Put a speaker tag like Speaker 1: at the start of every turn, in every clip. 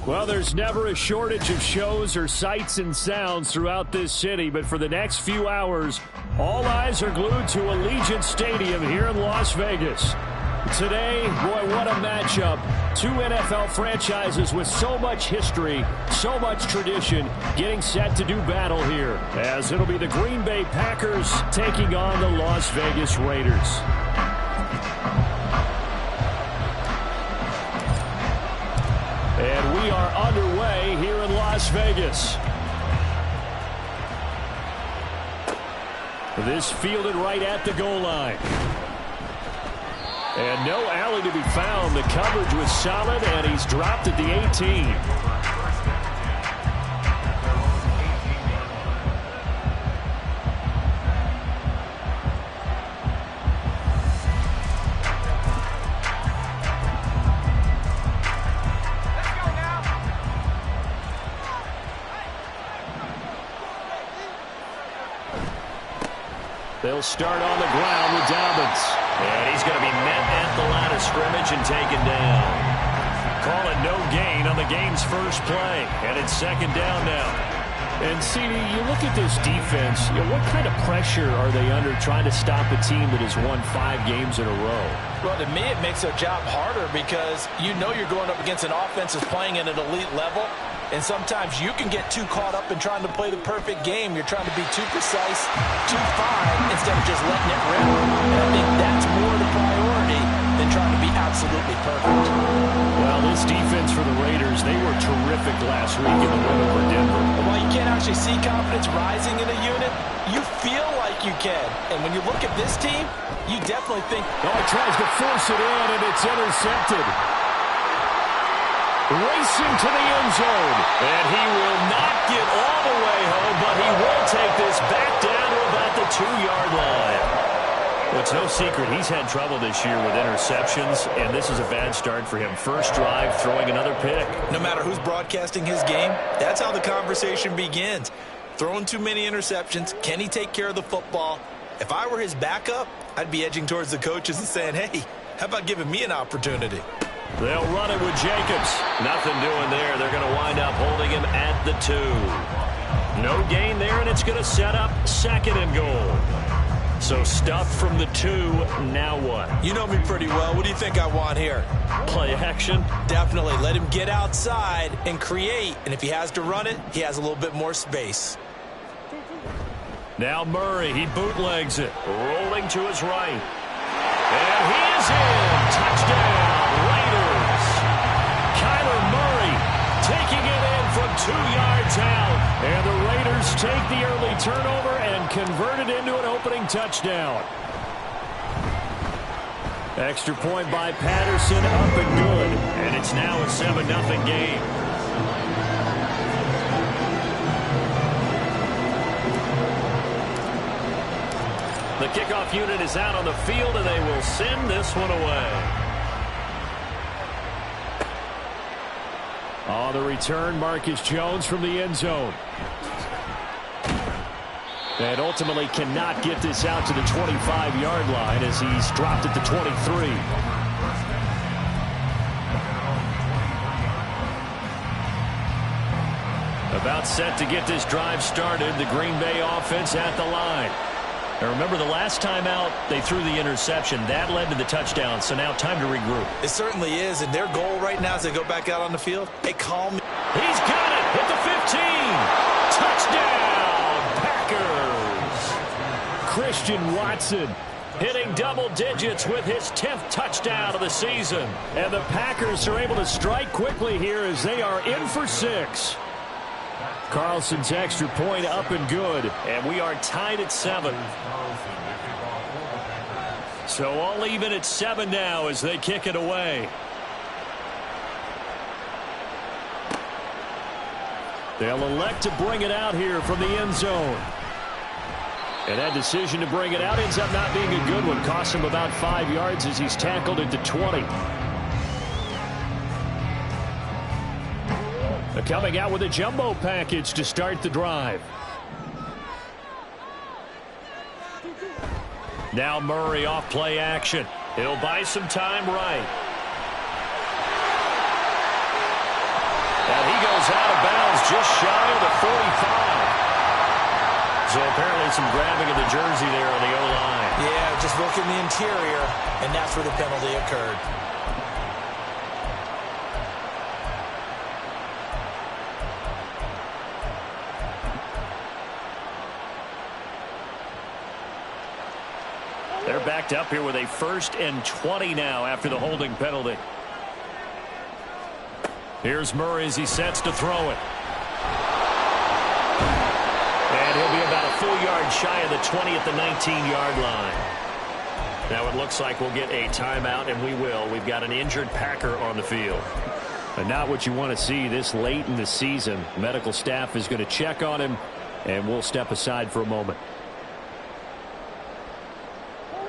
Speaker 1: Well, there's never a shortage of shows or sights and sounds throughout this city, but for the next few hours, all eyes are glued to Allegiant Stadium here in Las Vegas. Today, boy, what a matchup. Two NFL franchises with so much history, so much tradition, getting set to do battle here, as it'll be the Green Bay Packers taking on the Las Vegas Raiders. And we are underway here in Las Vegas. This fielded right at the goal line. And no alley to be found. The coverage was solid, and he's dropped at the 18. They'll start on the ground with Dobbins.
Speaker 2: And he's going to be met at the line of scrimmage and taken down.
Speaker 1: Call it no gain on the game's first play. And it's second down now. And, CD, you look at this defense, what kind of pressure are they under trying to stop a team that has won 5 games in a row?
Speaker 3: Well, to me, it makes their job harder because you know you're going up against an offense that's playing at an elite level. And sometimes you can get too caught up in trying to play the perfect game. You're trying to be too precise, too fine, instead of just letting it rip. And I think that's more the priority than trying to be absolutely perfect.
Speaker 1: Well, this defense for the Raiders, they were terrific last week in the win over Denver.
Speaker 3: And while you can't actually see confidence rising in a unit, you feel like you can. And when you look at this team, you definitely think,
Speaker 1: oh, he tries to force it in, and it's intercepted. Racing to the end zone. And he will not get all the way home, but he will take this back down to about the 2-yard line. Well, it's no secret he's had trouble this year with interceptions, and this is a bad start for him. First drive, throwing another pick.
Speaker 3: No matter who's broadcasting his game, that's how the conversation begins. Throwing too many interceptions. Can he take care of the football? If I were his backup, I'd be edging towards the coaches and saying, hey, how about giving me an opportunity?
Speaker 1: They'll run it with Jacobs.
Speaker 2: Nothing doing there. They're going to wind up holding him at the 2.
Speaker 1: No gain there, and it's going to set up second and goal. So stuff from the 2. Now what?
Speaker 3: You know me pretty well. What do you think I want here?
Speaker 1: Play action?
Speaker 3: Definitely. Let him get outside and create. And if he has to run it, he has a little bit more space.
Speaker 1: Now Murray. He bootlegs it. Rolling to his right. And he is in. Touchdown. Taking it in from 2 yards out. And the Raiders take the early turnover and convert it into an opening touchdown. Extra point by Patterson, up and good. And it's now a 7-0 game. The kickoff unit is out on the field, and they will send this one away. On the return, Marcus Jones from the end zone. And ultimately cannot get this out to the 25-yard line as he's dropped at the 23. About set to get this drive started, the Green Bay offense at the line. Now remember, the last time out, they threw the interception. That led to the touchdown, so now time to regroup.
Speaker 3: It certainly is, and their goal right now as they go back out on the field, hey, call me.
Speaker 1: He's got it at the 15. Touchdown, Packers. Christian Watson hitting double digits with his 10th touchdown of the season. And the Packers are able to strike quickly here as they are in for 6. Carlson's extra point up and good, and we are tied at 7. So all even at 7 now as they kick it away. They'll elect to bring it out here from the end zone. And that decision to bring it out ends up not being a good one. Costs him about 5 yards as he's tackled into 20. They're coming out with a jumbo package to start the drive. Now Murray off play action. He'll buy some time right. And he goes out of bounds just shy of the 45. So apparently some grabbing of the jersey there on the O-line.
Speaker 3: Yeah, just look in the interior, and that's where the penalty occurred.
Speaker 1: They're backed up here with a 1st and 20 now after the holding penalty. Here's Murray as he sets to throw it. And he'll be about a full yard shy of the 20 at the 19-yard line. Now it looks like we'll get a timeout, and we will. We've got an injured Packer on the field. And not what you want to see this late in the season. Medical staff is going to check on him, and we'll step aside for a moment.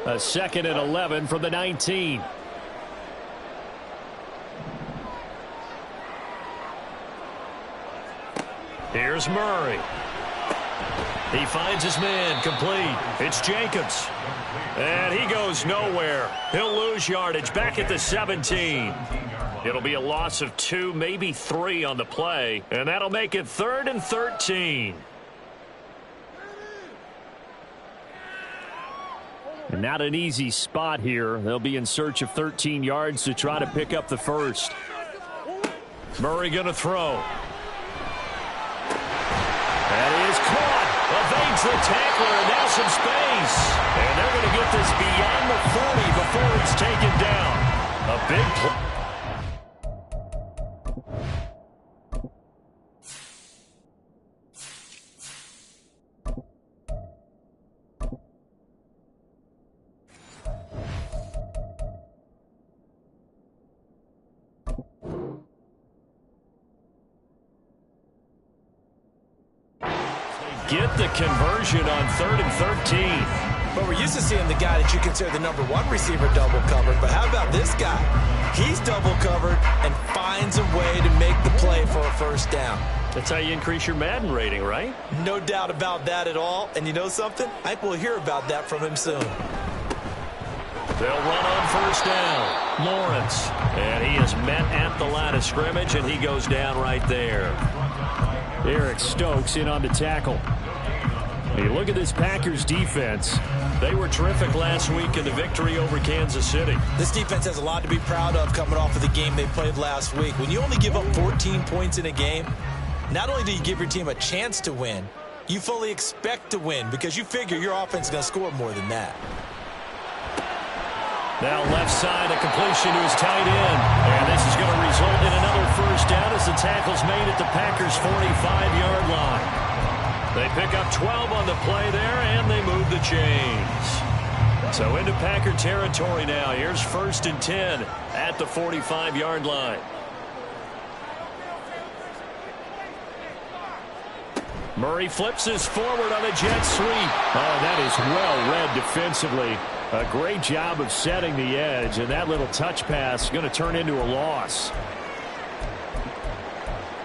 Speaker 1: A 2nd and 11 from the 19. Here's Murray. He finds his man complete. It's Jacobs. And he goes nowhere. He'll lose yardage back at the 17. It'll be a loss of 2, maybe 3 on the play. And that'll make it 3rd and 13. And not an easy spot here. They'll be in search of 13 yards to try to pick up the first. Murray going to throw. That is caught. Evades the tackler, and now some space. And they're going to get this beyond the 40 before it's taken down. A big play. Get the conversion on 3rd and 13.
Speaker 3: But we're used to seeing the guy that you consider the #1 receiver double covered. But how about this guy? He's double covered and finds a way to make the play for a first down.
Speaker 1: That's how you increase your Madden rating, right?
Speaker 3: No doubt about that at all. And you know something? I think we'll hear about that from him soon.
Speaker 1: They'll run on first down. Lawrence. And he is met at the line of scrimmage, and he goes down right there. Eric Stokes in on the tackle. Hey, look at this Packers defense. They were terrific last week in the victory over Kansas City.
Speaker 3: This defense has a lot to be proud of coming off of the game they played last week. When you only give up 14 points in a game, not only do you give your team a chance to win, you fully expect to win because you figure your offense is going to score more than that.
Speaker 1: Now left side, a completion to his tight end. And this is going to result in another first down as the tackle's made at the Packers' 45-yard line. They pick up 12 on the play there, and they move the chains. So into Packer territory now. Here's 1st and 10 at the 45-yard line. Murray flips this forward on a jet sweep. Oh, that is well read defensively. A great job of setting the edge, and that little touch pass is going to turn into a loss.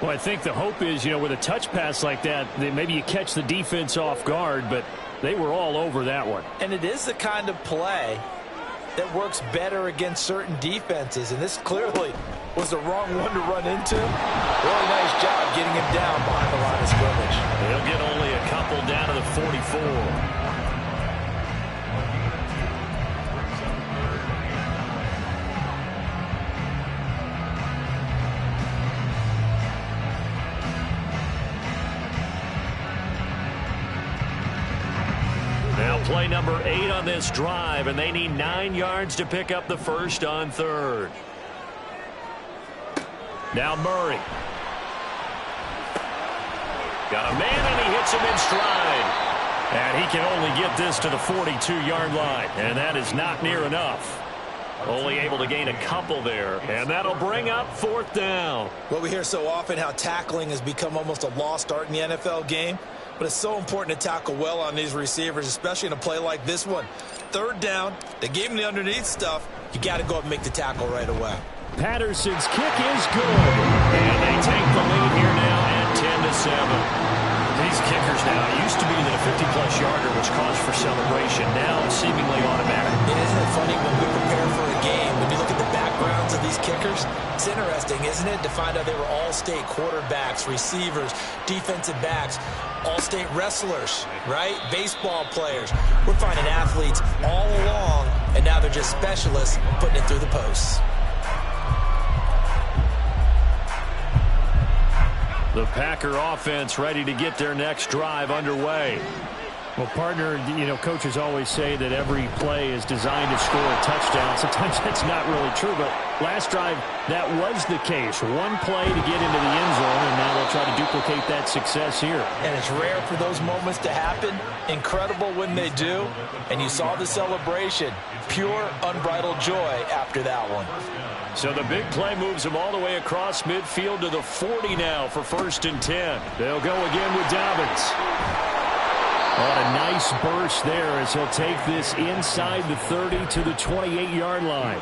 Speaker 1: Well, I think the hope is, with a touch pass like that, maybe you catch the defense off guard, but they were all over that one.
Speaker 3: And it is the kind of play that works better against certain defenses, and this clearly was the wrong one to run into. Really nice job getting him down behind the line of scrimmage.
Speaker 1: They'll get only a couple down to the 44. Play number 8 on this drive, and they need 9 yards to pick up the first on 3rd. Now Murray. Got a man, and he hits him in stride. And he can only get this to the 42-yard line, and that is not near enough. Only able to gain a couple there, and that'll bring up fourth down.
Speaker 3: Well, we hear so often how tackling has become almost a lost art in the NFL game, but it's so important to tackle well on these receivers, especially in a play like this one. Third down, they gave him the underneath stuff. You got to go up and make the tackle right away.
Speaker 1: Patterson's kick is good, and they take the lead here now at 10-7. These kickers now, it used to be that a 50-plus yarder was cause for celebration. Now seemingly automatic.
Speaker 3: Isn't it funny when we prepare for a game, when you look at the backgrounds of these kickers? It's interesting, isn't it, to find out they were all-state quarterbacks, receivers, defensive backs, all-state wrestlers, right? Baseball players. We're finding athletes all along, and now they're just specialists putting it through the posts.
Speaker 1: The Packer offense ready to get their next drive underway. Well, partner, coaches always say that every play is designed to score a touchdown. Sometimes that's not really true, but last drive, that was the case. One play to get into the end zone, and now they'll try to duplicate that success here.
Speaker 3: And it's rare for those moments to happen. Incredible when they do. And you saw the celebration. Pure, unbridled joy after that one.
Speaker 1: So the big play moves them all the way across midfield to the 40 now for 1st and 10. They'll go again with Dobbins. On a nice burst there as he'll take this inside the 30 to the 28-yard line.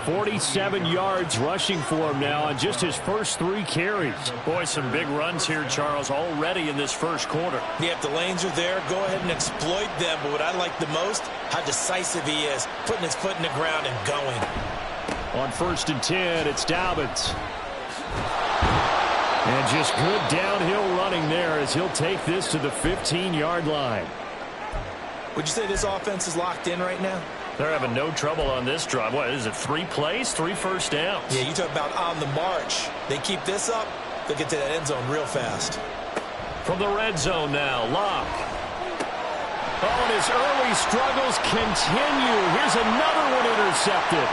Speaker 1: 47 yards rushing for him now on just his first 3 carries. Boy, some big runs here, Charles, already in this first quarter.
Speaker 3: Yeah, if the lanes are there, go ahead and exploit them. But what I like the most, how decisive he is, putting his foot in the ground and going.
Speaker 1: On 1st and 10, it's Dobbins. And just good downhill running there as he'll take this to the 15-yard line.
Speaker 3: Would you say this offense is locked in right now?
Speaker 1: They're having no trouble on this drive. What is it, 3 plays, 3 first downs?
Speaker 3: Yeah, you talk about on the march. They keep this up, they'll get to that end zone real fast.
Speaker 1: From the red zone now, Locke. Oh, and his early struggles continue. Here's another one intercepted.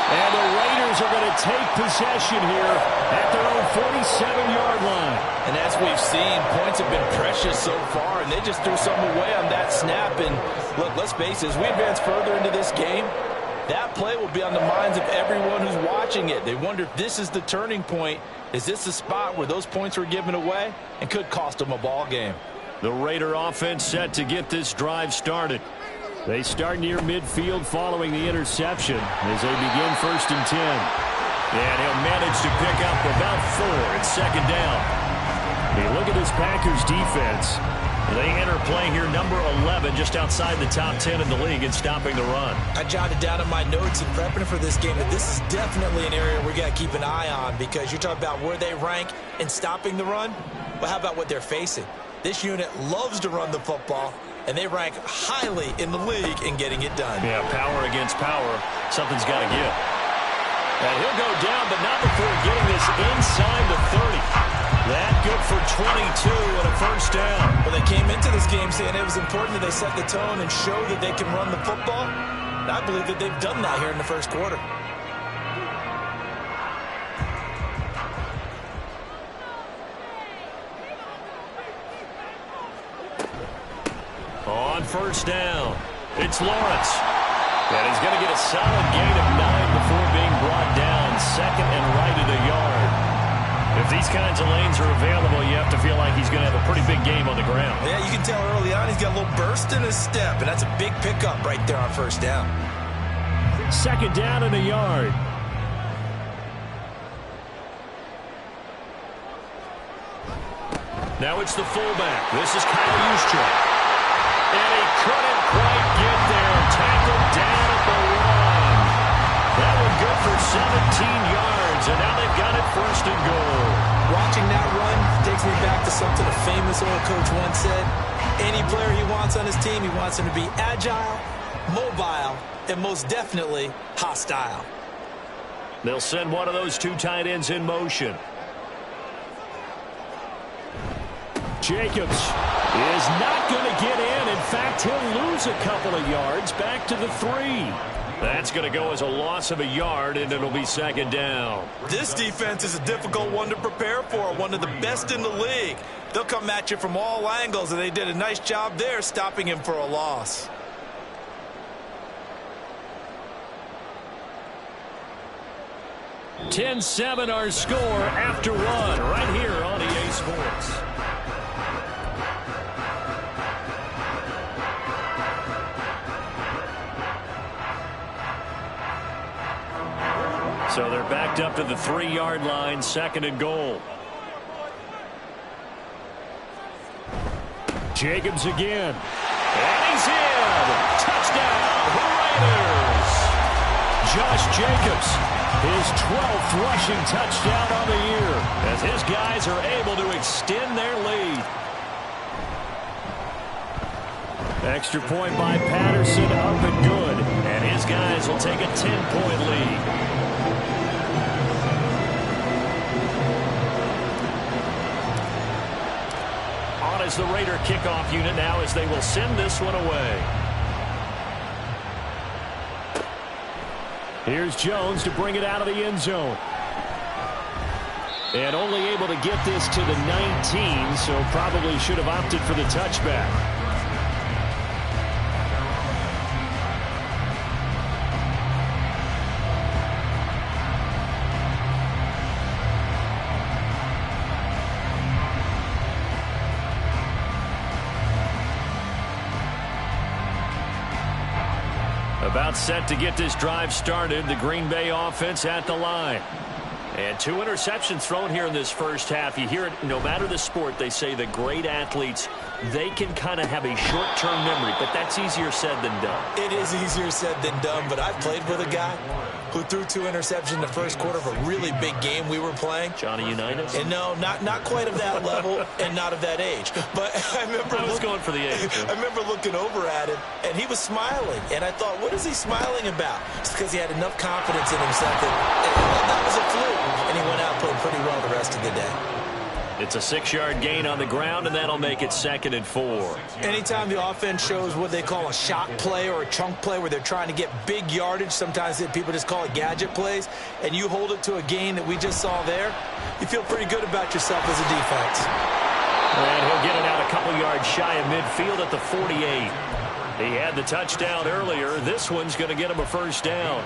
Speaker 1: And the Raiders are going to take possession here at their own 47-yard line.
Speaker 3: And as we've seen, points have been precious so far, and they just threw some away on that snap. And look, let's face it, as we advance further into this game, that play will be on the minds of everyone who's watching it. They wonder if this is the turning point. Is this the spot where those points were given away and could cost them a ball game?
Speaker 1: The Raider offense set to get this drive started. They start near midfield following the interception as they begin 1st and 10. And he'll manage to pick up about 4. It's 2nd down. Hey, look at this Packers defense. They enter play here number 11, just outside the top 10 in the league in stopping the run.
Speaker 3: I jotted down in my notes in prepping for this game that this is definitely an area we got to keep an eye on, because you talk about where they rank in stopping the run. Well, how about what they're facing? This unit loves to run the football, and they rank highly in the league in getting it done.
Speaker 1: Yeah, power against power. Something's got to give. And he'll go down, but not before getting this inside the 30. That good for 22 and a first down.
Speaker 3: Well, they came into this game saying it was important that they set the tone and show that they can run the football. And I believe that they've done that here in the first quarter.
Speaker 1: On 1st down, it's Lawrence. And he's going to get a solid gain of 9 before being brought down. 2nd and right at a yard. If these kinds of lanes are available, you have to feel like he's going to have a pretty big game on the ground.
Speaker 3: Yeah, you can tell early on he's got a little burst in his step, and that's a big pickup right there on 1st down.
Speaker 1: 2nd down and a yard. Now it's the fullback. This is Kyle Juszczyk. And he couldn't quite get there. Tackled down at the 1. That one good for 17 yards, and now they've got it 1st and goal.
Speaker 3: Watching that run takes me back to something a famous old coach once said. Any player he wants on his team, he wants him to be agile, mobile, and most definitely hostile.
Speaker 1: They'll send one of those 2 tight ends in motion. Jacobs is not going to get in. In fact, he'll lose a couple of yards back to the 3. That's going to go as a loss of a yard, and it'll be 2nd down.
Speaker 3: This defense is a difficult one to prepare for, one of the best in the league. They'll come at you from all angles, and they did a nice job there stopping him for a loss.
Speaker 1: 10-7 our score after one, right here on EA Sports. So they're backed up to the 3-yard line, 2nd and goal. Jacobs again. And he's in. Touchdown, Raiders. Josh Jacobs, his 12th rushing touchdown on the year, as his guys are able to extend their lead. Extra point by Patterson, up and good. And his guys will take a 10-point lead. As the Raider kickoff unit now, as they will send this one away. Here's Jones to bring it out of the end zone. And only able to get this to the 19, so probably should have opted for the touchback. About set to get this drive started. The Green Bay offense at the line. And 2 interceptions thrown here in this first half. You hear it, no matter the sport, they say the great athletes, they can kind of have a short-term memory, but that's easier said than done.
Speaker 3: It is easier said than done, but I've played with a guy who threw 2 interceptions in the first quarter of a really big game we were playing.
Speaker 2: Johnny Unitas?
Speaker 3: And no, not quite of that level and not of that age. But I was
Speaker 2: going for the age.
Speaker 3: I remember looking over at him, and he was smiling. And I thought, what is he smiling about? It's because he had enough confidence in himself that was a fluke. And he went out and played pretty well the rest of the day.
Speaker 1: It's a 6-yard gain on the ground, and that'll make it 2nd and 4.
Speaker 3: Anytime the offense shows what they call a shot play or a chunk play where they're trying to get big yardage, sometimes people just call it gadget plays, and you hold it to a gain that we just saw there, you feel pretty good about yourself as a defense.
Speaker 1: And he'll get it out a couple yards shy of midfield at the 48. He had the touchdown earlier. This one's going to get him a first down.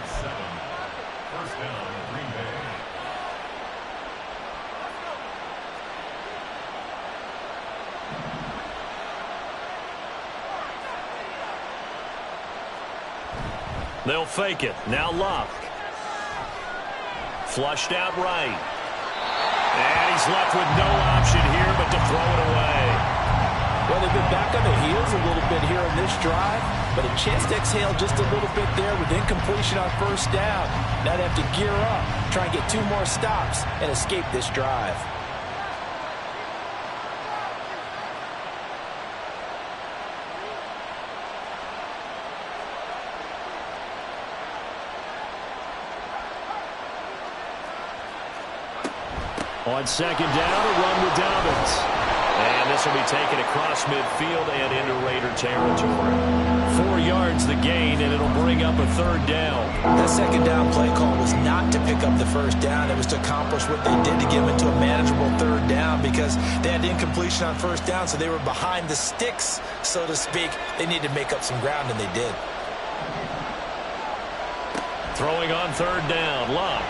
Speaker 1: They'll fake it. Now Luck. Flushed out right. And he's left with no option here but to throw it away.
Speaker 3: Well, they've been back on their heels a little bit here in this drive, but a chance to exhale just a little bit there with incompletion on first down. Now they have to gear up, try and get 2 more stops, and escape this drive.
Speaker 1: On 2nd down, a run with Dobbins. And this will be taken across midfield and into Raider territory. 4 yards the gain, and it'll bring up a 3rd down.
Speaker 3: That 2nd down play call was not to pick up the first down. It was to accomplish what they did to get them into a manageable 3rd down because they had incompletion on first down, so they were behind the sticks, so to speak. They needed to make up some ground, and they did.
Speaker 1: Throwing on 3rd down, Luck.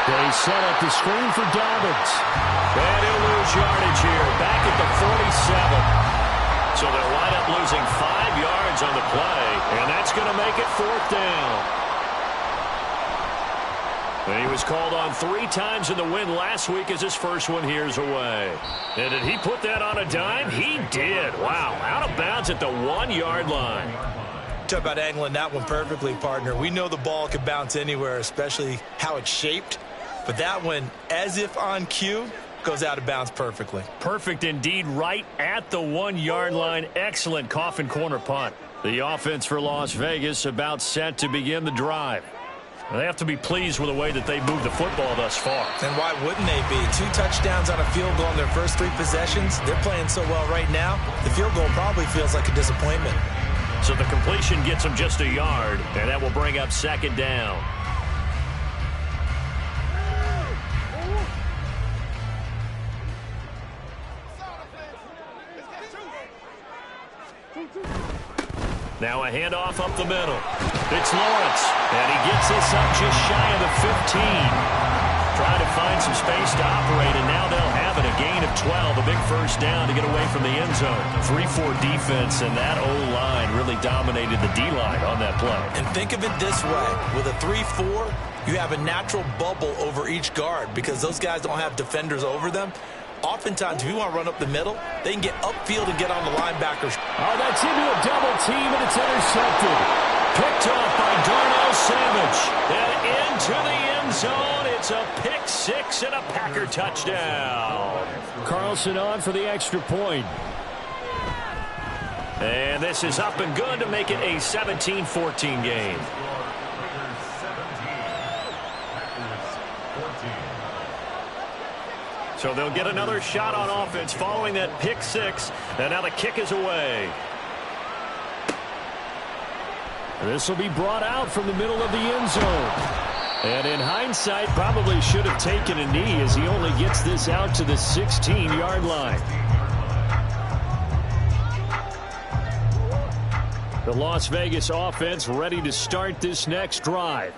Speaker 1: They set up the screen for Dobbins. And he'll lose yardage here, back at the 47. So they'll wind up losing 5 yards on the play, and that's going to make it 4th down. And he was called on 3 times in the win last week as his first one here's away. And did he put that on a dime? He did. Wow, out of bounds at the 1-yard line.
Speaker 3: Talk about angling that one perfectly, partner. We know the ball can bounce anywhere, especially how it's shaped. But that one, as if on cue, goes out of bounds perfectly.
Speaker 1: Perfect indeed, right at the 1-yard line. Excellent coffin corner punt. The offense for Las Vegas about set to begin the drive. They have to be pleased with the way that they moved the football thus far.
Speaker 3: And why wouldn't they be? 2 touchdowns on a field goal in their first 3 possessions. They're playing so well right now, the field goal probably feels like a disappointment.
Speaker 1: So the completion gets them just a yard, and that will bring up 2nd down.
Speaker 2: Now a handoff up the middle. It's Lawrence, and he gets this up just shy of the 15. Trying to find some space to operate, and now they'll have it. A gain of 12, a big first down to get away from the end zone. 3-4 defense, and that O-line really dominated the D-line on that play.
Speaker 3: And think of it this way. With a 3-4, you have a natural bubble over each guard because those guys don't have defenders over them. Oftentimes, if you want to run up the middle, they can get upfield and get on the linebackers.
Speaker 1: Oh, that's into a double team, and it's intercepted.
Speaker 2: Picked off by Darnell Savage. And into the end zone. It's a pick six and a Packer touchdown.
Speaker 1: Carlson on for the extra point.
Speaker 2: And this is up and good to make it a 17-14 game. So they'll get another shot on offense following that pick six. And now the kick is away.
Speaker 1: This will be brought out from the middle of the end zone. And in hindsight, probably should have taken a knee as he only gets this out to the 16-yard line. The Las Vegas offense ready to start this next drive.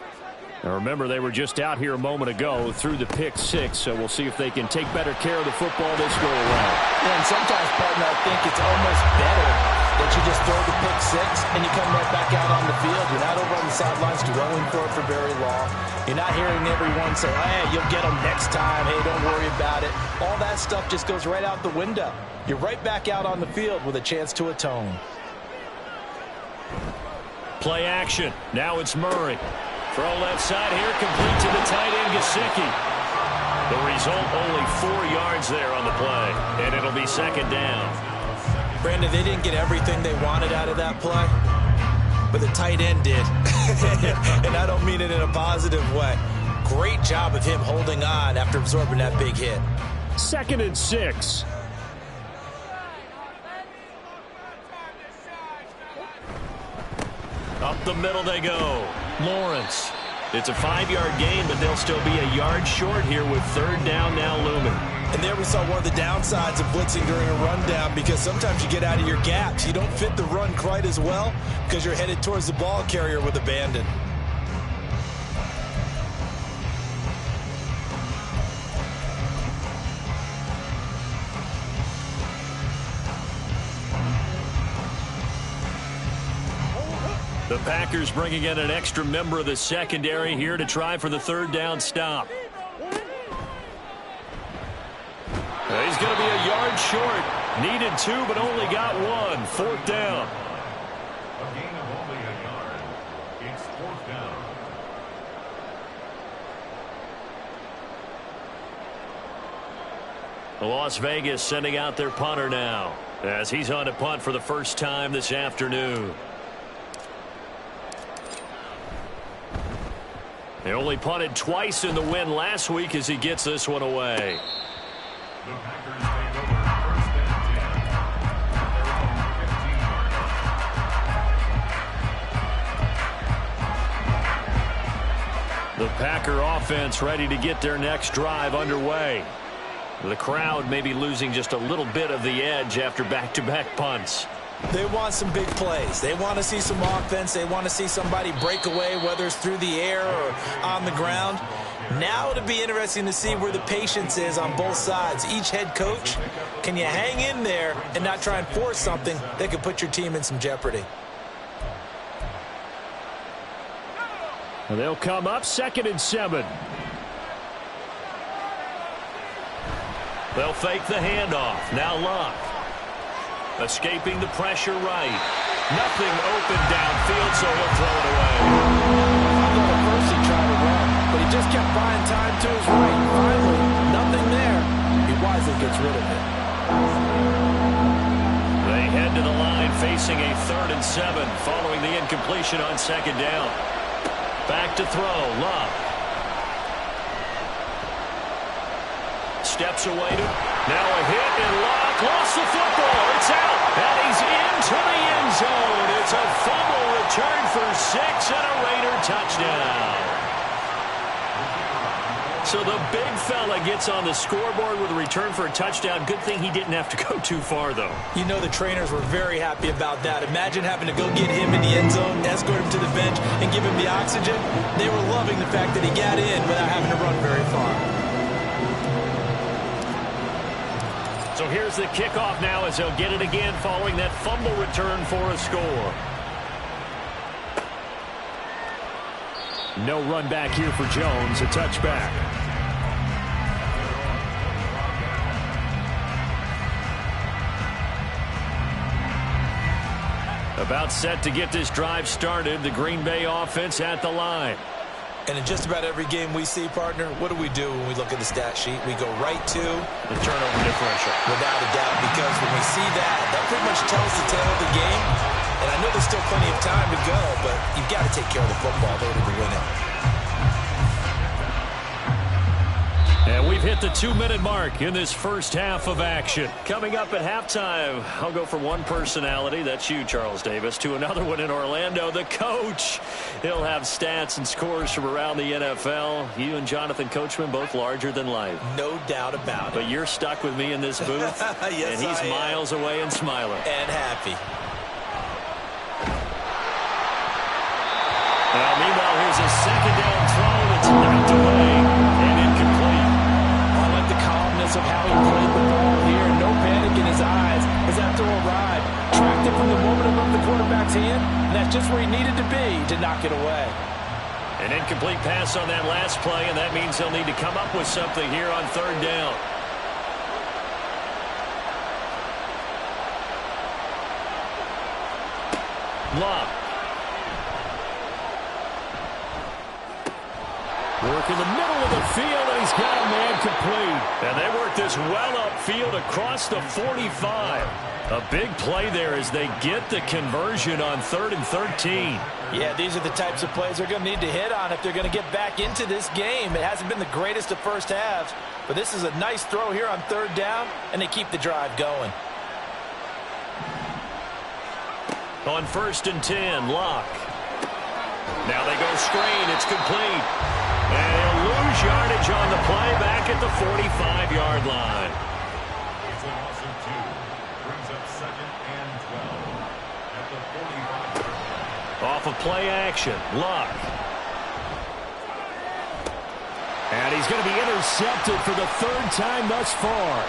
Speaker 1: Now remember, they were just out here a moment ago through the pick six, so we'll see if they can take better care of the football this go around.
Speaker 3: And sometimes, partner, I think it's almost better that you just throw the pick six and you come right back out on the field. You're not over on the sidelines dwelling for it for very long. You're not hearing everyone say, hey, you'll get them next time. Hey, don't worry about it. All that stuff just goes right out the window. You're right back out on the field with a chance to atone.
Speaker 2: Play action. Now it's Murray. Throw left side here, complete to the tight end, Gesicki. The result, only 4 yards there on the play, and it'll be second down.
Speaker 3: Brandon, they didn't get everything they wanted out of that play, but the tight end did. And I don't mean it in a positive way. Great job of him holding on after absorbing that big hit.
Speaker 1: 2nd and 6.
Speaker 2: Up the middle they go. Lawrence. It's a 5-yard gain, but they'll still be a yard short here with third down now looming.
Speaker 3: And there we saw one of the downsides of blitzing during a rundown, because sometimes you get out of your gaps. You don't fit the run quite as well because you're headed towards the ball carrier with abandon.
Speaker 2: The Packers bringing in an extra member of the secondary here to try for the third down stop. He's going to be a yard short. Needed 2, but only got 1. 4th down.
Speaker 4: A gain of only a yard. It's 4th down.
Speaker 2: Las Vegas sending out their punter now as he's on to punt for the first time this afternoon. They only punted twice in the win last week as he gets this one away.
Speaker 4: The Packers take over 1st and 10.
Speaker 1: The Packer offense ready to get their next drive underway.
Speaker 2: The crowd may be losing just a little bit of the edge after back-to-back punts.
Speaker 3: They want some big plays. They want to see some offense. They want to see somebody break away, whether it's through the air or on the ground. Now it'll be interesting to see where the patience is on both sides. Each head coach, can you hang in there and not try and force something that could put your team in some jeopardy?
Speaker 1: And they'll come up 2nd and 7.
Speaker 2: They'll fake the handoff. Now Luck. Escaping the pressure right. Nothing open downfield, so he'll throw it away.
Speaker 3: I thought at first he tried to run, but he just kept buying time to his right. Finally, nothing there. He wisely gets rid of it.
Speaker 2: They head to the line facing a 3rd and 7 following the incompletion on 2nd down. Back to throw. Luck. Steps away to. Now a hit, and Luck lost the football. It's out, and he's into the end zone. It's a fumble return for 6 and a Raider touchdown. So the big fella gets on the scoreboard with a return for a touchdown. Good thing he didn't have to go too far, though.
Speaker 3: You know the trainers were very happy about that. Imagine having to go get him in the end zone, escort him to the bench, and give him the oxygen. They were loving the fact that he got in without having to run very far.
Speaker 1: So here's the kickoff now as they'll get it again following that fumble return for a score. No run back here for Jones, a touchback. About set to get this drive started, the Green Bay offense at the line.
Speaker 3: And in just about every game we see, partner, what do we do when we look at the stat sheet? We go right to
Speaker 2: the turnover differential.
Speaker 3: Without a doubt, because when we see that, that pretty much tells the tale of the game. And I know there's still plenty of time to go, but you've got to take care of the football in order to win it.
Speaker 1: And we've hit the 2-minute mark in this first half of action.
Speaker 2: Coming up at halftime, I'll go from one personality, that's you, Charles Davis, to another one in Orlando, the coach. He'll have stats and scores from around the NFL. You and Jonathan Coachman, both larger than life.
Speaker 3: No doubt about it.
Speaker 2: But you're stuck with me in this booth,
Speaker 3: yes,
Speaker 2: and he's miles away and smiling.
Speaker 3: And happy.
Speaker 2: Well, meanwhile, here's a second down throw that's knocked away and incomplete.
Speaker 3: I like the calmness of how he played the ball here. No panic in his eyes as that throw arrived. Tracked it from the moment above the quarterback's hand, and that's just where he needed to be to knock it away.
Speaker 2: An incomplete pass on that last play, and that means they'll need to come up with something here on third down. Lock.
Speaker 1: Work in the middle of the field, and he's got a man complete.
Speaker 2: And they work this well upfield across the 45. A big play there as they get the conversion on 3rd and 13.
Speaker 3: Yeah, these are the types of plays they're going to need to hit on if they're going to get back into this game. It hasn't been the greatest of first halves, but this is a nice throw here on 3rd down, and they keep the drive going.
Speaker 2: On 1st and 10, Lock. Now they go screen. It's complete. And he'll lose yardage on the play back at the 45-yard line.
Speaker 4: It's a loss of 2. Brings up 2nd and 12 at the 45-yard line.
Speaker 2: Off of play action, Luck.
Speaker 1: And he's going to be intercepted for the 3rd time thus far.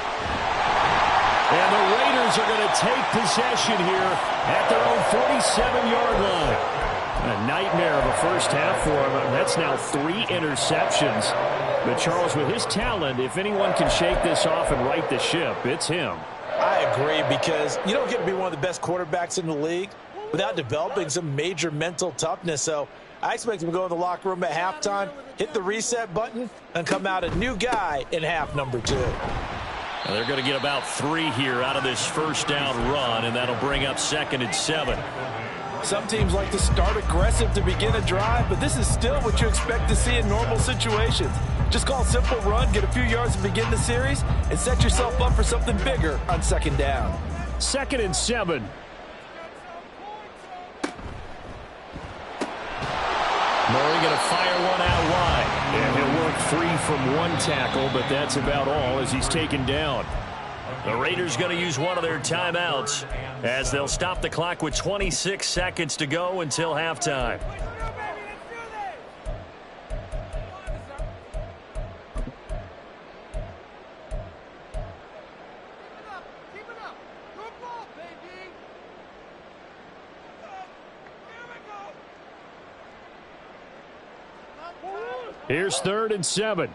Speaker 1: And the Raiders are going to take possession here at their own 47-yard line. A nightmare of a first half for him. That's now 3 interceptions. But Charles, with his talent, if anyone can shake this off and right the ship, it's him.
Speaker 3: I agree, because you don't get to be one of the best quarterbacks in the league without developing some major mental toughness. So I expect him to go in the locker room at halftime, hit the reset button, and come out a new guy in half number 2.
Speaker 2: Now they're going to get about 3 here out of this first down run, and that'll bring up 2nd and 7.
Speaker 3: Some teams like to start aggressive to begin a drive, but this is still what you expect to see in normal situations. Just call a simple run, get a few yards to begin the series, and set yourself up for something bigger on 2nd down.
Speaker 1: 2nd and 7.
Speaker 2: Murray going to fire one out wide.
Speaker 1: And he'll work free from 1 tackle, but that's about all as he's taken down.
Speaker 2: The Raiders going to use one of their timeouts as they'll stop the clock with 26 seconds to go until halftime.
Speaker 1: Here's 3rd and 7.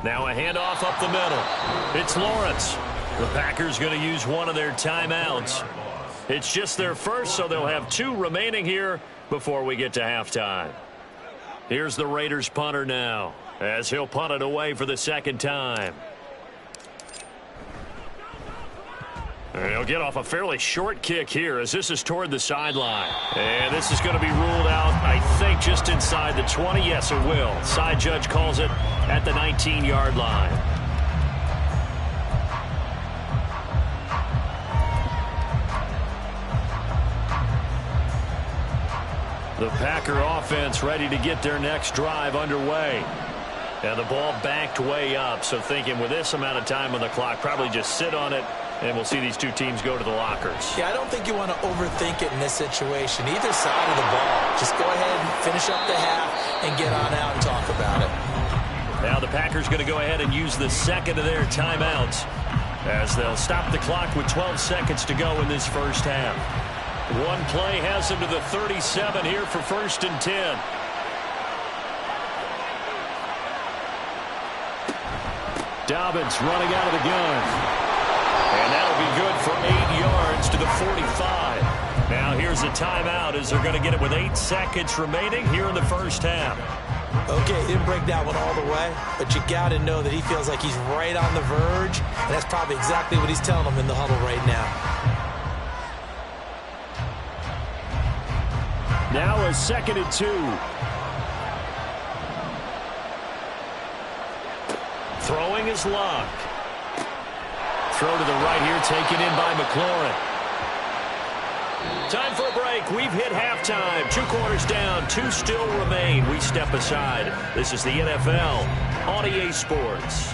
Speaker 2: Now a handoff up the middle. It's Lawrence. The Packers going to use one of their timeouts. It's just their first, so they'll have 2 remaining here before we get to halftime. Here's the Raiders punter now as he'll punt it away for the 2nd time. And he'll get off a fairly short kick here as this is toward the sideline. And this is going to be ruled out, I think, just inside the 20. Yes, it will. Side judge calls it at the 19-yard line.
Speaker 1: The Packer offense ready to get their next drive underway.
Speaker 2: And the ball backed way up, so thinking with this amount of time on the clock, probably just sit on it, and we'll see these two teams go to the lockers.
Speaker 3: Yeah, I don't think you want to overthink it in this situation. Either side of the ball. Just go ahead and finish up the half and get on out and talk about it.
Speaker 2: Now the Packers going to go ahead and use the second of their timeouts as they'll stop the clock with 12 seconds to go in this first half.
Speaker 1: One play has them to the 37 here for 1st and 10. Dobbins running out of the gun. And that'll be good for 8 yards to the 45. Now here's a timeout as they're going to get it with 8 seconds remaining here in the first half.
Speaker 3: Okay, he didn't break that one all the way, but you got to know that he feels like he's right on the verge, and that's probably exactly what he's telling them in the huddle right now.
Speaker 1: Now a 2nd and 2.
Speaker 2: Throwing is locked. Throw to the right here, taken in by McLaurin. Time for a break. We've hit halftime. 2 quarters down, 2 still remain. We step aside. This is the NFL on EA Sports.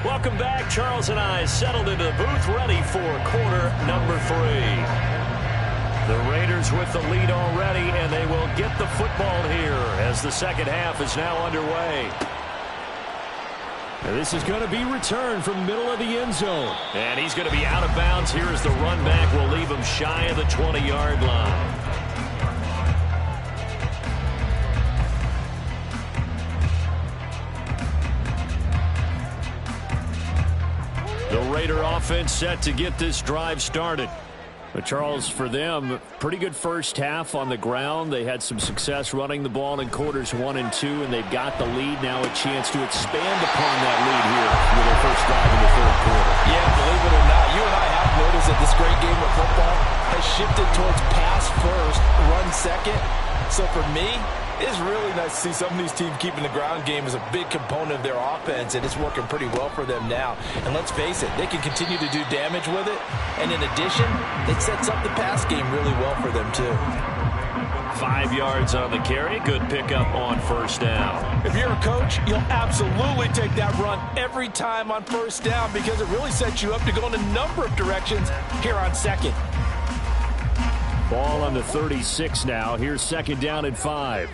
Speaker 2: Welcome back. Charles and I settled into the booth, ready for quarter number 3. The Raiders with the lead already, and they will get the football here as the second half is now underway.
Speaker 1: And this is going to be returned from the middle of the end zone.
Speaker 2: And he's going to be out of bounds here as the run back will leave him shy of the 20-yard line.
Speaker 1: The Raider offense set to get this drive started. But Charles, for them, pretty good first half on the ground. They had some success running the ball in quarters 1 and 2, and they've got the lead now, a chance to expand upon that lead here with their first drive in the 3rd quarter.
Speaker 3: Yeah, believe it or not, you and I have noticed that this great game of football has shifted towards pass first, run second. So for me, it's really nice to see some of these teams keeping the ground game as a big component of their offense, and it's working pretty well for them now. And let's face it, they can continue to do damage with it. And in addition, it sets up the pass game really well for them, too.
Speaker 2: 5 yards on the carry. Good pickup on first down.
Speaker 3: If you're a coach, you'll absolutely take that run every time on first down because it really sets you up to go in a number of directions here on second.
Speaker 1: Ball on the 36 now. Here's 2nd down and 5.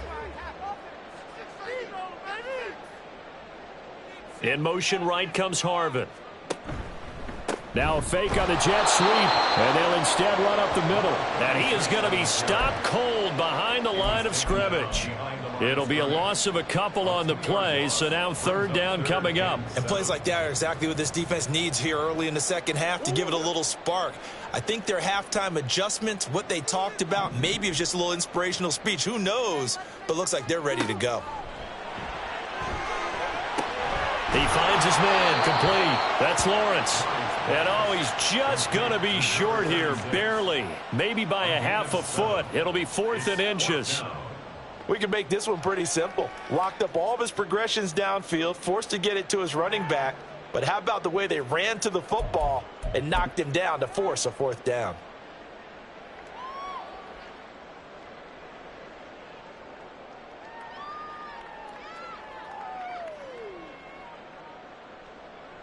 Speaker 2: In motion right comes Harvin.
Speaker 1: Now a fake on the jet sweep, and they'll instead run up the middle.
Speaker 2: And he is going to be stopped cold behind the line of scrimmage.
Speaker 1: It'll be a loss of a couple on the play, so now 3rd down coming up.
Speaker 3: And plays like that are exactly what this defense needs here early in the second half to give it a little spark. I think their halftime adjustments, what they talked about, maybe it was just a little inspirational speech. Who knows? But looks like they're ready to go.
Speaker 2: He finds his man, complete. That's Lawrence. And oh, he's just going to be short here, barely. Maybe by a half a foot. It'll be 4th and inches.
Speaker 3: We can make this one pretty simple. Locked up all of his progressions downfield, forced to get it to his running back. But how about the way they ran to the football and knocked him down to force a 4th down?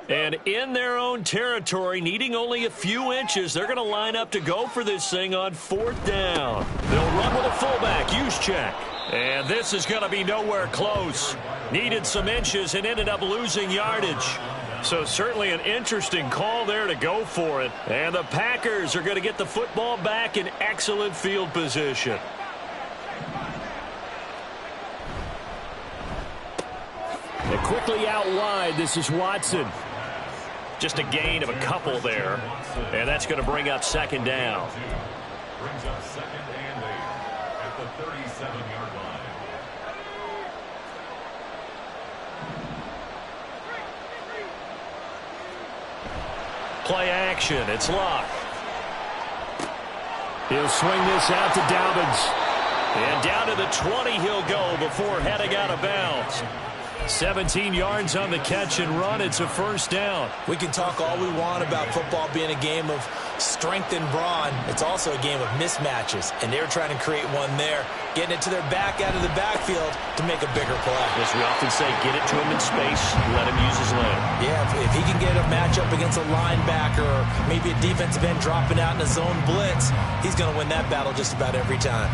Speaker 2: And in their own territory, needing only a few inches, they're going to line up to go for this thing on 4th down. They'll run with a fullback, Juszczyk. And this is going to be nowhere close. Needed some inches and ended up losing yardage. So certainly an interesting call there to go for it. And the Packers are going to get the football back in excellent field position.
Speaker 1: And quickly out wide, this is Watson.
Speaker 2: Just a gain of a couple there. And that's going to bring up 2nd down.
Speaker 4: Brings up 2nd and 8 at the 37-yard line.
Speaker 2: Play action. It's locked.
Speaker 1: He'll swing this out to Dobbins.
Speaker 2: And down to the 20 he'll go before heading out of bounds.
Speaker 1: 17 yards on the catch and run. It's a first down.
Speaker 3: We can talk all we want about football being a game of strength and brawn. It's also a game of mismatches, and they're trying to create one there, getting it to their back out of the backfield to make a bigger play.
Speaker 2: As we often say, get it to him in space, let him use his leg.
Speaker 3: Yeah, if he can get a matchup against a linebacker or maybe a defensive end dropping out in a zone blitz, he's going to win that battle just about every time.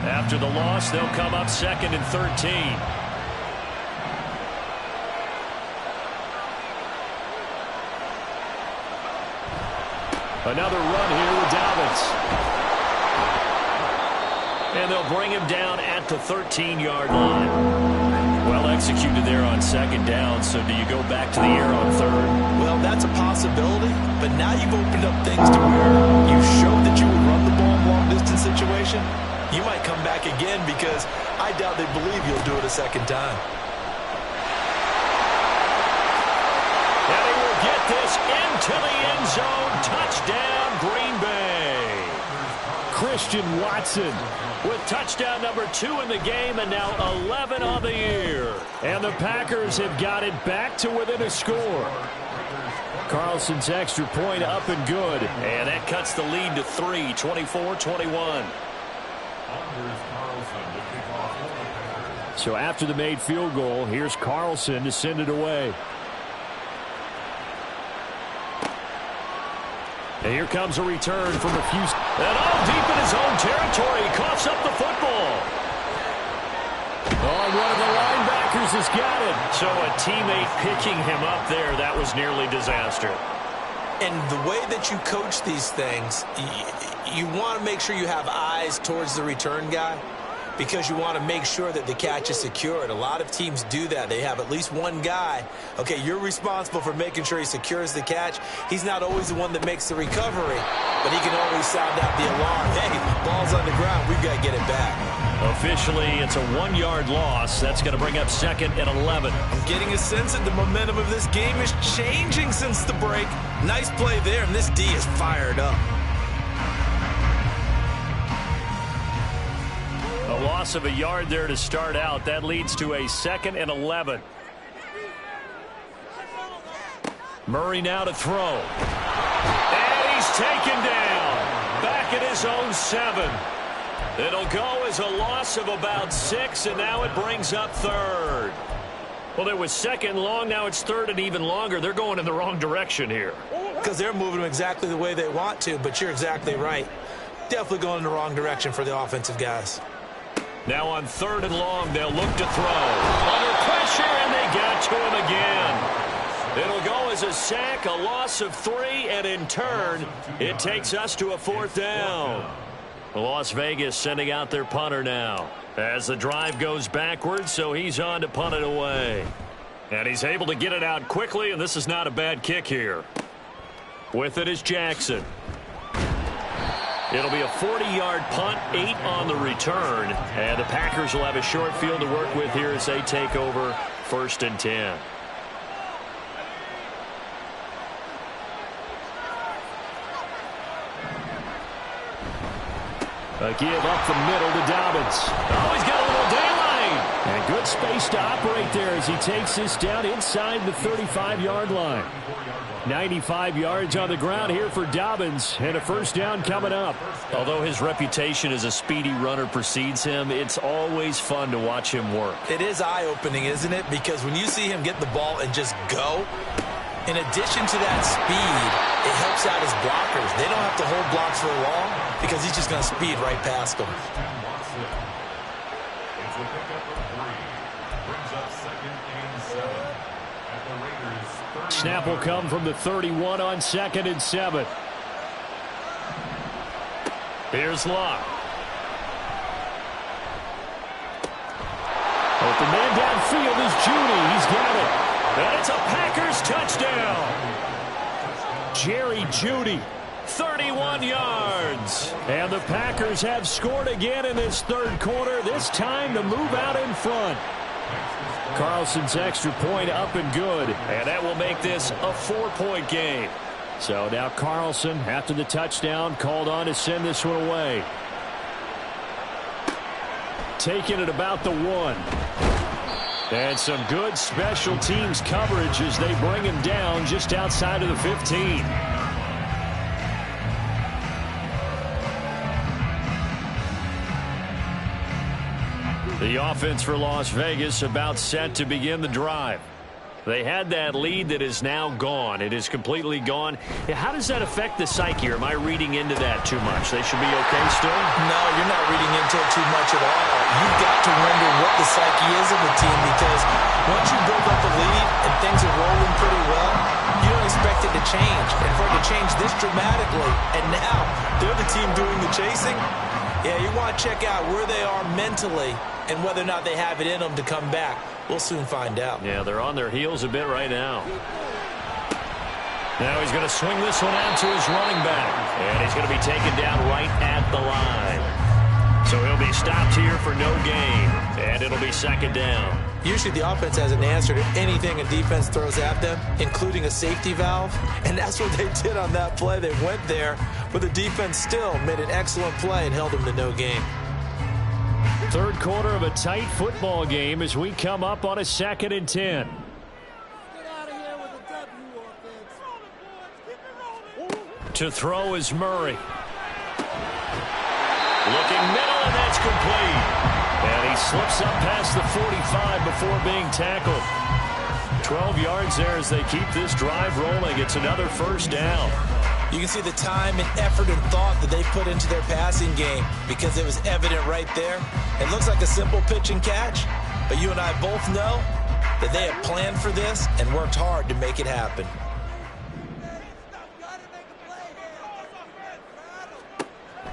Speaker 1: After the loss, they'll come up 2nd and 13. Another run here with Dobbins. And they'll bring him down at the 13-yard line. Well executed there on 2nd down, so do you go back to the air on 3rd?
Speaker 3: Well, that's a possibility, but now you've opened up things to where you showed that you would run the ball in long-distance situation. You might come back again because I doubt they believe you'll do it a second time.
Speaker 1: And he will get this into the end zone. Touchdown, Green Bay. Christian Watson with touchdown number 2 in the game and now 11 on the year. And the Packers have got it back to within a score. Carlson's extra point up and good.
Speaker 2: And that cuts the lead to 3, 24-21.
Speaker 1: So after the made field goal, here's Carlson to send it away. And here comes a return from a few. And all deep in his own territory. He coughs up the football. Oh, one of the linebackers has got it.
Speaker 2: So a teammate picking him up there, that was nearly disaster.
Speaker 3: And the way that you coach these things, you want to make sure you have eyes towards the return guy because you want to make sure that the catch is secured. A lot of teams do that. They have at least one guy. Okay, you're responsible for making sure he secures the catch. He's not always the one that makes the recovery, but he can always sound out the alarm. Hey, ball's on the ground. We've got to get it back.
Speaker 1: Officially, it's a 1-yard loss. That's going to bring up 2nd and 11.
Speaker 3: I'm getting a sense that the momentum of this game is changing since the break. Nice play there, and this D is fired up.
Speaker 1: A loss of a yard there to start out. That leads to a 2nd and 11. Murray now to throw. And he's taken down. Back at his own 7. It'll go as a loss of about 6, and now it brings up 3rd. Well, it was 2nd long. Now it's 3rd and even longer. They're going in the wrong direction here.
Speaker 3: Because they're moving them exactly the way they want to, but you're exactly right. Definitely going in the wrong direction for the offensive guys.
Speaker 1: Now on 3rd and long, they'll look to throw. Under pressure, and they got to him again. It'll go as a sack, a loss of 3, and in turn, it takes us to a 4th down. Las Vegas sending out their punter now as the drive goes backwards, so he's on to punt it away. And he's able to get it out quickly, and this is not a bad kick here. With it is Jackson. It'll be a 40-yard punt, 8 on the return, and the Packers will have a short field to work with here as they take over 1st and 10. A give up the middle to Dobbins. Oh, he's got a little daylight. And good space to operate there as he takes this down inside the 35-yard line. 95 yards on the ground here for Dobbins, and a 1st down coming up. Although his reputation as a speedy runner precedes him, it's always fun to watch him work.
Speaker 3: It is eye-opening, isn't it? Because when you see him get the ball and just go, in addition to that speed, it helps out his blockers. They don't have to hold blocks for long because he's just going to speed right past them.
Speaker 1: Snap will come from the 31 on 2nd and 7. Here's Locke. Open man downfield is Judy. He's got it. And it's a Packers touchdown. Jerry Judy, 31 yards. And the Packers have scored again in this 3rd quarter, this time to move out in front. Carlson's extra point up and good. And that will make this a 4-point game. So now Carlson, after the touchdown, called on to send this one away. taken at about the 1. And some good special teams coverage as they bring him down just outside of the 15. The offense for Las Vegas about set to begin the drive. They had that lead that is now gone. It is completely gone. How does that affect the psyche? Or am I reading into that too much? They should be okay still?
Speaker 3: No, you're not reading into it too much at all. You've got to wonder what the psyche is of the team, because once you build up a lead and things are rolling pretty well, you don't expect it to change. And for it to change this dramatically, and now they're the team doing the chasing, yeah, you want to check out where they are mentally and whether or not they have it in them to come back. We'll soon find out.
Speaker 1: Yeah, they're on their heels a bit right now. Now he's going to swing this one out to his running back. And he's going to be taken down right at the line. So he'll be stopped here for no gain. And it'll be second down.
Speaker 3: Usually the offense has an answer to anything a defense throws at them, including a safety valve. And that's what they did on that play. They went there, but the defense still made an excellent play and held them to no gain.
Speaker 1: Third quarter of a tight football game as we come up on a 2nd and 10. To throw is Murray. Looking middle, and that's complete. And he slips up past the 45 before being tackled. 12 yards there as they keep this drive rolling. It's another first down.
Speaker 3: You can see the time and effort and thought that they put into their passing game, because it was evident right there. It looks like a simple pitch and catch, but you and I both know that they have planned for this and worked hard to make it happen.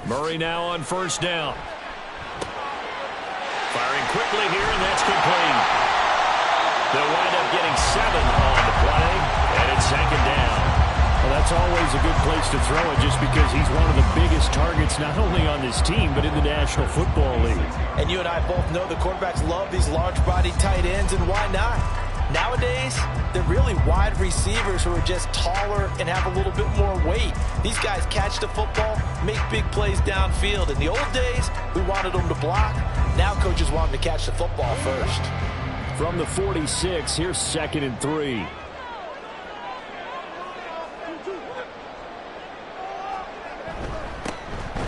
Speaker 1: Murray now on first down. Firing quickly here, and that's complete. They'll wind up getting 7 on the play, and it's second down. Well, that's always a good place to throw it, just because he's one of the biggest targets not only on this team but in the National Football League.
Speaker 3: And you and I both know the quarterbacks love these large-bodied tight ends, and why not? Nowadays, they're really wide receivers who are just taller and have a little bit more weight. These guys catch the football, make big plays downfield. In the old days, we wanted them to block. Now coaches want them to catch the football first.
Speaker 1: From the 46, here's 2nd and 3.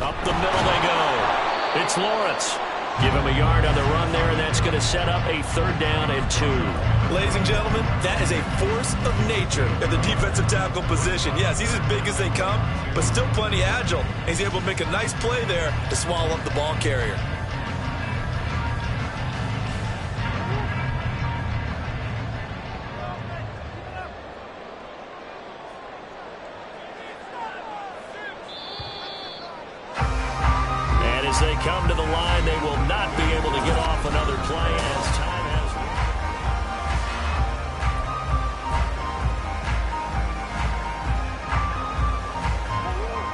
Speaker 1: Up the middle they go. It's Lawrence. Give him a yard on the run there, and that's going to set up a 3rd down and 2.
Speaker 3: Ladies and gentlemen, that is a force of nature in the defensive tackle position. Yes, he's as big as they come, but still plenty agile. He's able to make a nice play there to swallow up the ball carrier.
Speaker 1: They come to the line. They will not be able to get off another play as time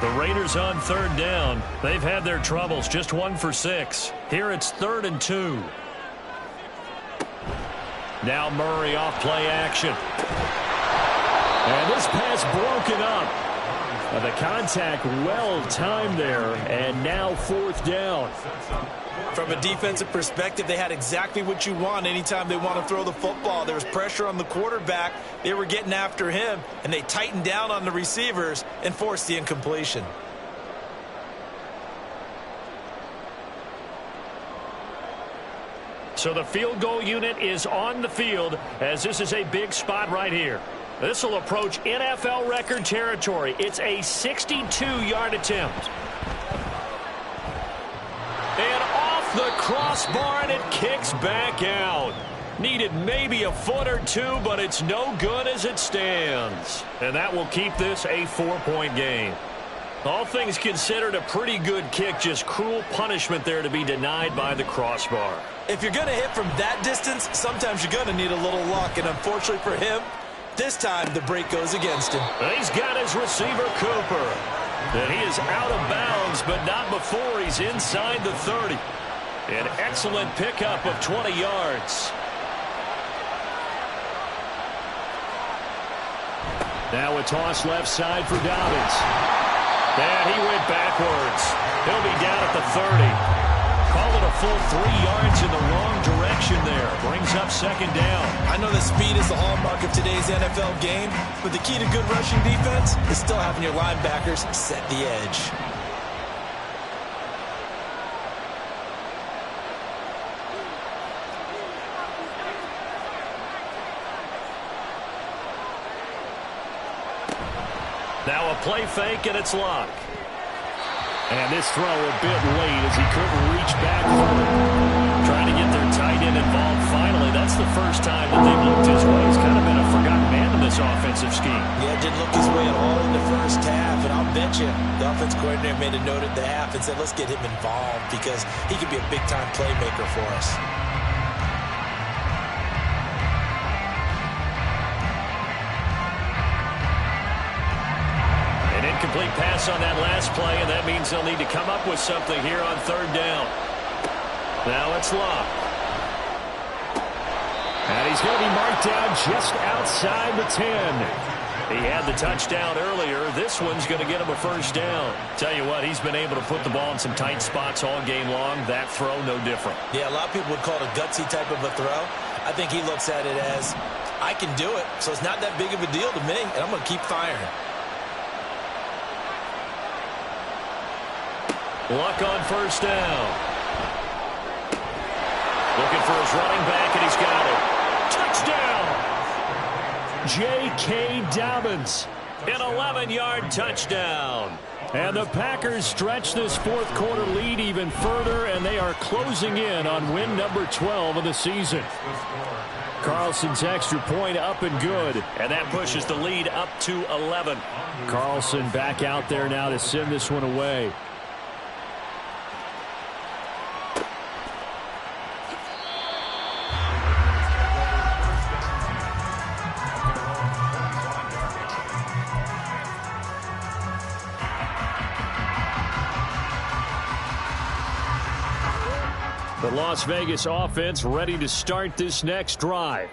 Speaker 1: has. The Raiders on 3rd down. They've had their troubles. Just 1 for 6. Here it's 3rd and 2. Now Murray off play action. And this pass broken up. The contact well timed there, and now 4th down.
Speaker 3: From a defensive perspective, they had exactly what you want anytime they want to throw the football. There was pressure on the quarterback. They were getting after him, and they tightened down on the receivers and forced the incompletion.
Speaker 1: So the field goal unit is on the field, as this is a big spot right here. This will approach NFL record territory. It's a 62-yard attempt. And off the crossbar, and it kicks back out. Needed maybe a foot or two, but it's no good as it stands. And that will keep this a 4-point game. All things considered, a pretty good kick. Just cruel punishment there to be denied by the crossbar.
Speaker 3: If you're going to hit from that distance, sometimes you're going to need a little luck. And unfortunately for him, this time the break goes against him.
Speaker 1: He's got his receiver, Cooper. And he is out of bounds, but not before he's inside the 30. An excellent pickup of 20 yards. Now a toss left side for Dobbins. And he went backwards. He'll be down at the 30. Call it a
Speaker 2: full 3 yards in the wrong direction there. Brings up second down.
Speaker 3: I know that speed is the hallmark of today's NFL game, but the key to good rushing defense is still having your linebackers set the edge.
Speaker 2: Now a play fake, and it's Luck.
Speaker 1: And this throw a bit late as he couldn't reach back for it. Trying to get their tight end involved finally. That's the first time that they've looked his way. He's kind of been a forgotten man in this offensive scheme.
Speaker 3: Yeah, didn't look his way at all in the first half, and I'll bet you the offense coordinator made a note at the half and said, let's get him involved because he could be a big-time playmaker for us.
Speaker 2: Incomplete pass on that last play, and that means they'll need to come up with something here on third down. Now it's Luck.
Speaker 1: And he's going to be marked down just outside the 10.
Speaker 2: He had the touchdown earlier. This one's going to get him a first down. Tell you what, he's been able to put the ball in some tight spots all game long. That throw, no different.
Speaker 3: Yeah, a lot of people would call it a gutsy type of a throw. I think he looks at it as, I can do it, so it's not that big of a deal to me, and I'm going to keep firing.
Speaker 2: Luck on first down. Looking for his running back, and he's got it. Touchdown!
Speaker 1: J.K. Dobbins.
Speaker 2: An 11-yard touchdown.
Speaker 1: And the Packers stretch this fourth quarter lead even further, and they are closing in on win number 12 of the season. Carlson's extra point up and good.
Speaker 2: And that pushes the lead up to 11.
Speaker 1: Carlson back out there now to send this one away. The Las Vegas offense ready to start this next drive.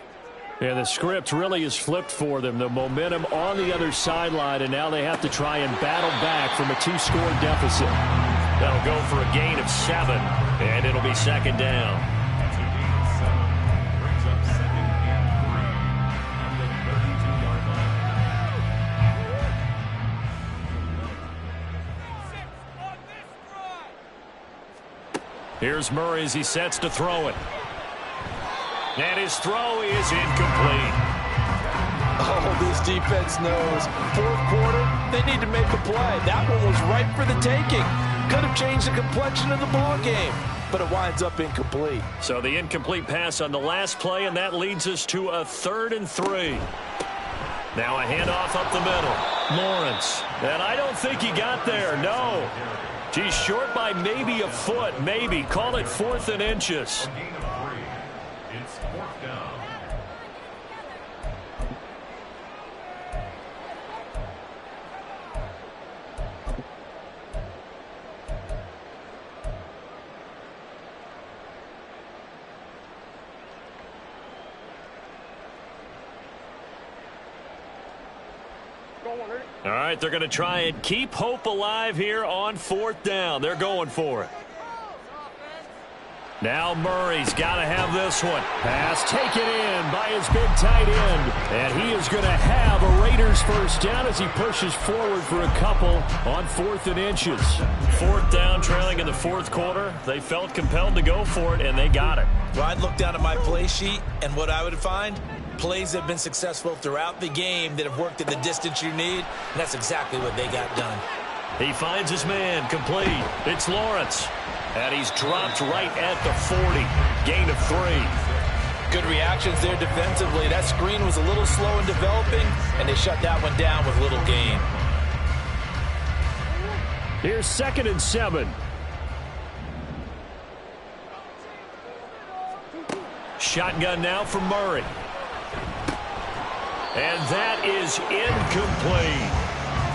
Speaker 1: And the script really is flipped for them. The momentum on the other sideline, and now they have to try and battle back from a 2-score deficit.
Speaker 2: They'll go for a gain of 7, and it'll be second down.
Speaker 4: Brings up second and 3 at the 32-yard line.
Speaker 2: Here's Murray as he sets to throw it. And his throw is incomplete.
Speaker 3: Oh, this defense knows. Fourth quarter, they need to make a play. That one was right for the taking. Could have changed the complexion of the ball game, but it winds up incomplete.
Speaker 2: So the incomplete pass on the last play, and that leads us to a 3rd and 3. Now a handoff up the middle. Lawrence. And I don't think he got there, no. He's short by maybe a foot, maybe. Call it 4th and inches.
Speaker 4: Gain of 3. It's 4th down.
Speaker 2: All right, they're going to try and keep hope alive here on 4th down. They're going for it. Now Murray's got to have this one.
Speaker 1: Pass taken in by his big tight end. And he is going to have a Raiders first down as he pushes forward for a couple on 4th and inches.
Speaker 2: 4th down, trailing in the 4th quarter. They felt compelled to go for it, and they got it.
Speaker 3: Well, I'd look down at my play sheet, and what I would find, plays have been successful throughout the game that have worked at the distance you need, and that's exactly what they got done.
Speaker 2: He finds his man, complete. It's Lawrence. And he's dropped right at the 40. Gain of 3.
Speaker 3: Good reactions there defensively. That screen was a little slow in developing, and they shut that one down with little gain.
Speaker 1: Here's 2nd and 7.
Speaker 2: Shotgun now from Murray. And that is incomplete.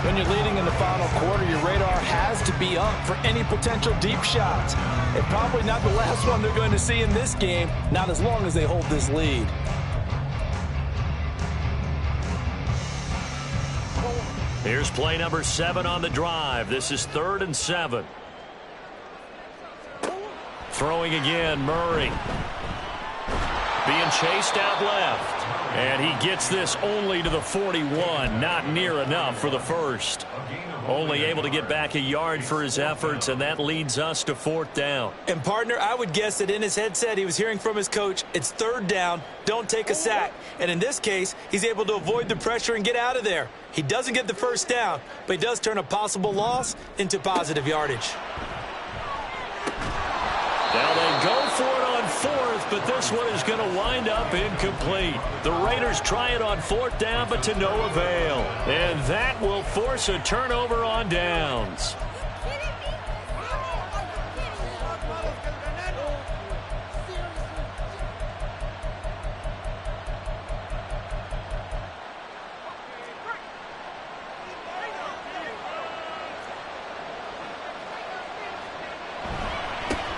Speaker 3: When you're leading in the final quarter, your radar has to be up for any potential deep shots. And probably not the last one they're going to see in this game, not as long as they hold this lead.
Speaker 2: Here's play number 7 on the drive. This is 3rd and 7. Throwing again, Murray. Being chased out left. And he gets this only to the 41. Not near enough for the first. Only able to get back a yard for his efforts, and that leads us to 4th down.
Speaker 3: And, partner, I would guess that in his headset he was hearing from his coach, it's 3rd down, don't take a sack. And in this case, he's able to avoid the pressure and get out of there. He doesn't get the first down, but he does turn a possible loss into positive yardage.
Speaker 2: Now they go for it on 4th, but this one is going to wind up incomplete. The Raiders try it on 4th down, but to no avail. And that will force a turnover on downs.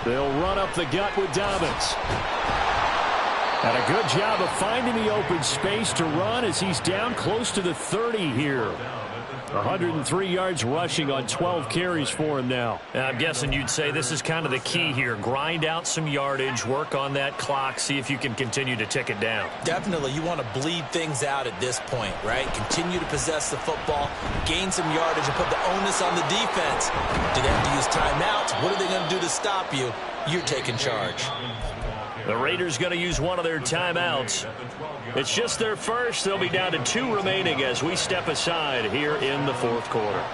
Speaker 1: They'll run up the gut with Dobbins. And a good job of finding the open space to run as he's down close to the 30 here. 103 yards rushing on 12 carries for him now.
Speaker 2: I'm guessing you'd say this is kind of the key here. Grind out some yardage, work on that clock, see if you can continue to tick it down.
Speaker 3: Definitely, you want to bleed things out at this point, right? Continue to possess the football, gain some yardage, and put the onus on the defense. Do they have to use timeouts? What are they going to do to stop you? You're taking charge.
Speaker 2: The Raiders going to use one of their timeouts. It's just their first. They'll be down to 2 remaining as we step aside here in the 4th quarter.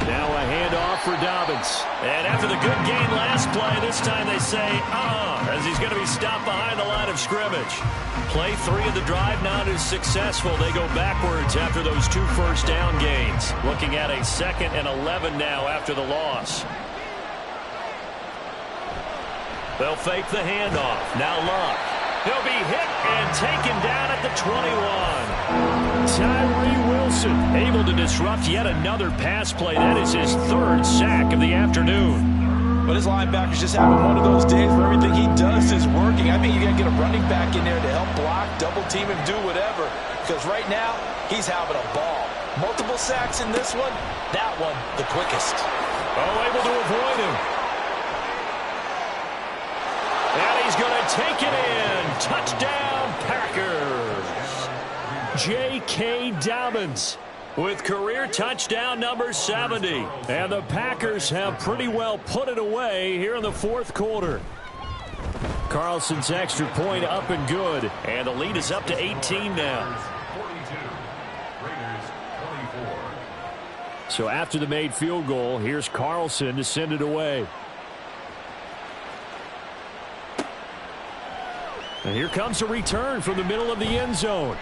Speaker 1: Now a handoff for Dobbins.
Speaker 2: And after the good game last play, this time they say, as he's going to be stopped behind the line of scrimmage. Play 3 of the drive not as successful. They go backwards after those 2 first down gains. Looking at a 2nd and 11 now after the loss. They'll fake the handoff. Now Luck. He'll be hit and taken down at the 21.
Speaker 1: Tyree Wilson
Speaker 2: able to disrupt yet another pass play. That is his 3rd sack of the afternoon.
Speaker 3: But his linebackers just having one of those days where everything he does is working. I think you got to get a running back in there to help block, double team him, do whatever. Because right now, he's having a ball. Multiple sacks in this one. That one, the quickest.
Speaker 2: Able to avoid him. And he's going to take it in. Touchdown, Packers.
Speaker 1: J.K. Dobbins
Speaker 2: with career touchdown number 70.
Speaker 1: And the Packers have pretty well put it away here in the 4th quarter. Carlson's extra point up and good.
Speaker 2: And the lead is up to 18 now.
Speaker 4: 42. Raiders 24.
Speaker 1: So after the made field goal, here's Carlson to send it away. And here comes a return from the middle of the end zone.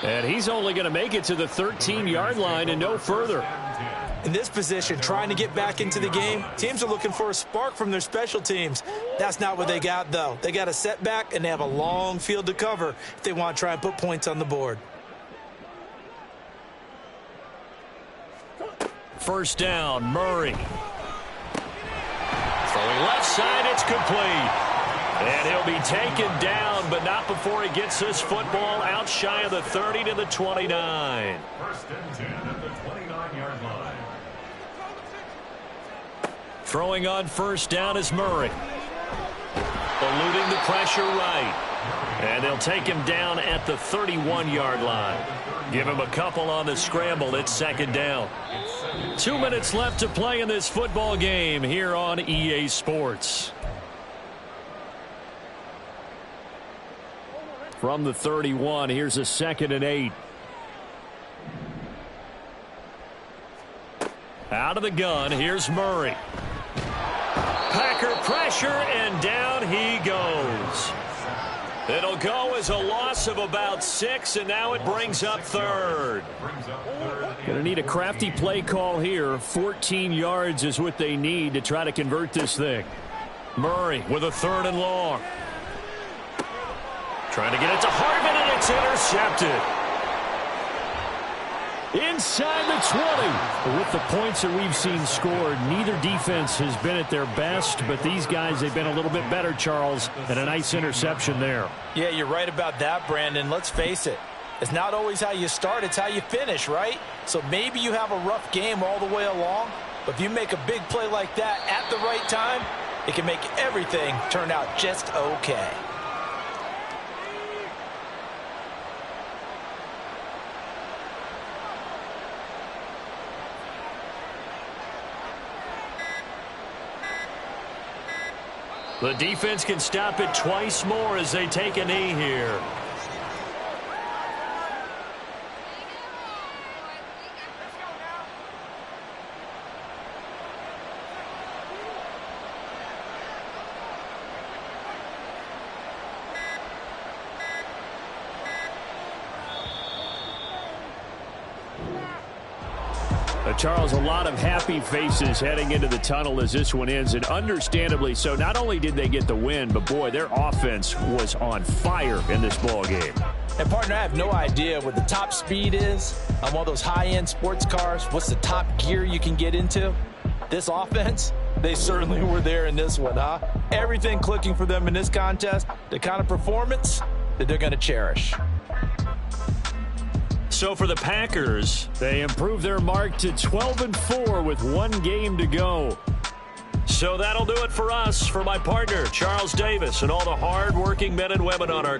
Speaker 1: And he's only going to make it to the 13-yard line and no further.
Speaker 3: In this position, trying to get back into the game, teams are looking for a spark from their special teams. That's not what they got, though. They got a setback, and they have a long field to cover if they want to try and put points on the board.
Speaker 2: First down, Murray. Throwing left side, it's complete. And he'll be taken down, but not before he gets this football out shy of the 30 to the 29.
Speaker 4: First and 10 at the 29-yard line.
Speaker 2: Throwing on first down is Murray. Eluding the pressure right. And they'll take him down at the 31-yard line. Give him a couple on the scramble. It's 2nd down. 2 minutes left to play in this football game here on EA Sports.
Speaker 1: From the 31, here's a 2nd and 8.
Speaker 2: Out of the gun, here's Murray. Packer pressure, and down he goes. It'll go as a loss of about 6, and now it brings up 3rd.
Speaker 1: Going to need a crafty play call here. 14 yards is what they need to try to convert this thing.
Speaker 2: Murray with a 3rd and long. Trying to get it to Harvin, and it's intercepted.
Speaker 1: Inside the 20. With the points that we've seen scored, neither defense has been at their best, but these guys, they've been a little bit better, Charles, and a nice interception there.
Speaker 3: Yeah, you're right about that, Brandon. Let's face it. It's not always how you start, it's how you finish, right? So maybe you have a rough game all the way along, but if you make a big play like that at the right time, it can make everything turn out just okay.
Speaker 2: The defense can stop it twice more as they take a knee here.
Speaker 1: Charles, a lot of happy faces heading into the tunnel as this one ends, and understandably so. Not only did they get the win, but boy, their offense was on fire in this ball game.
Speaker 3: And partner, I have no idea what the top speed is on one of those high-end sports cars. What's the top gear you can get into? This offense, they certainly were there in this one, huh? Everything clicking for them in this contest, the kind of performance that they're going to cherish.
Speaker 2: So for the Packers,
Speaker 1: they improved their mark to 12-4 with one game to go.
Speaker 2: So that'll do it for us. For my partner, Charles Davis, and all the hard-working men and women on our